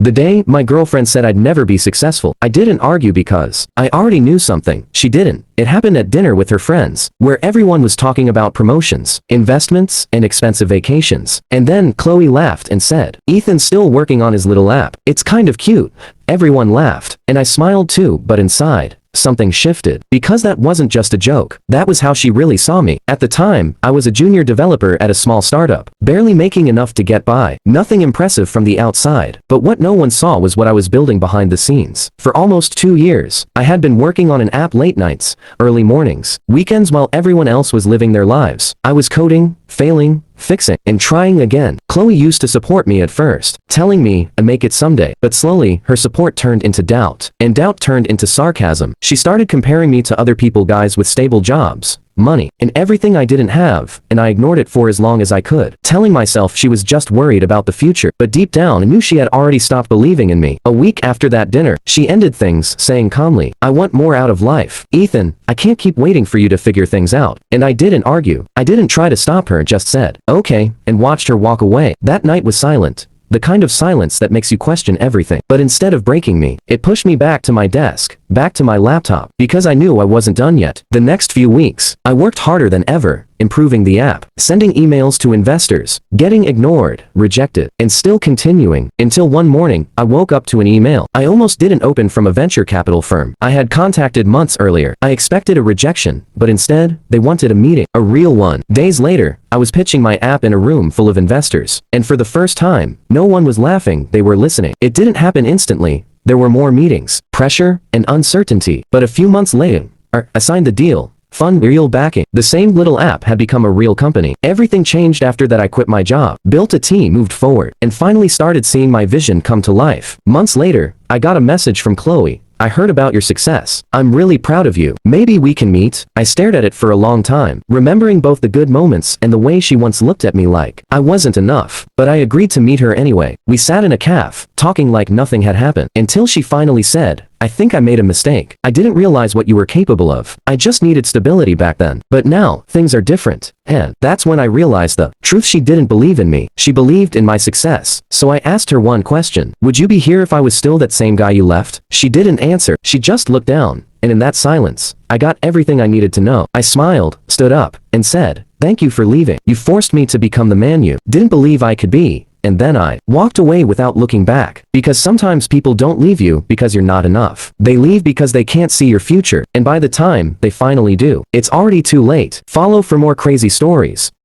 The day my girlfriend said I'd never be successful, I didn't argue because I already knew something she didn't. It happened at dinner with her friends, where everyone was talking about promotions, investments, and expensive vacations. And then Chloe laughed and said, "Ethan's still working on his little app. It's kind of cute." Everyone laughed, and I smiled too, but inside, something shifted. Because that wasn't just a joke. That was how she really saw me. At the time, I was a junior developer at a small startup, barely making enough to get by. Nothing impressive from the outside, but what no one saw was what I was building behind the scenes. For almost 2 years, I had been working on an app late nights, early mornings, weekends while everyone else was living their lives. I was coding, failing, fixing, and trying again. Chloe used to support me at first, telling me I'd make it someday, but slowly, her support turned into doubt, and doubt turned into sarcasm. She started comparing me to other guys with stable jobs, money, and everything I didn't have, and I ignored it for as long as I could, telling myself she was just worried about the future, but deep down I knew she had already stopped believing in me. A week after that dinner, she ended things, saying calmly, "I want more out of life. Ethan, I can't keep waiting for you to figure things out." And I didn't argue. I didn't try to stop her, just said, "Okay," and watched her walk away. That night was silent. The kind of silence that makes you question everything. But instead of breaking me, it pushed me back to my desk, back to my laptop, because I knew I wasn't done yet. The next few weeks, I worked harder than ever, improving the app, sending emails to investors, getting ignored, rejected, and still continuing, until one morning, I woke up to an email I almost didn't open from a venture capital firm I had contacted months earlier. I expected a rejection, but instead, they wanted a meeting, a real one. Days later, I was pitching my app in a room full of investors, and for the first time, no one was laughing, they were listening. It didn't happen instantly. There were more meetings, pressure, and uncertainty. But a few months later, I signed the deal. Fund, real backing. The same little app had become a real company. Everything changed after that. I quit my job, built a team, moved forward, and finally started seeing my vision come to life. Months later, I got a message from Chloe. "I heard about your success. I'm really proud of you. Maybe we can meet." I stared at it for a long time, remembering both the good moments and the way she once looked at me like I wasn't enough. But I agreed to meet her anyway. We sat in a cafe, talking like nothing had happened, until she finally said, "I think I made a mistake. I didn't realize what you were capable of. I just needed stability back then. But now, things are different." And that's when I realized the truth. She didn't believe in me. She believed in my success. So I asked her one question. "Would you be here if I was still that same guy you left?" She didn't answer. She just looked down. And in that silence, I got everything I needed to know. I smiled, stood up, and said, "Thank you for leaving. You forced me to become the man you didn't believe I could be." And then I walked away without looking back. Because sometimes people don't leave you because you're not enough. They leave because they can't see your future. And by the time they finally do, it's already too late. Follow for more crazy stories.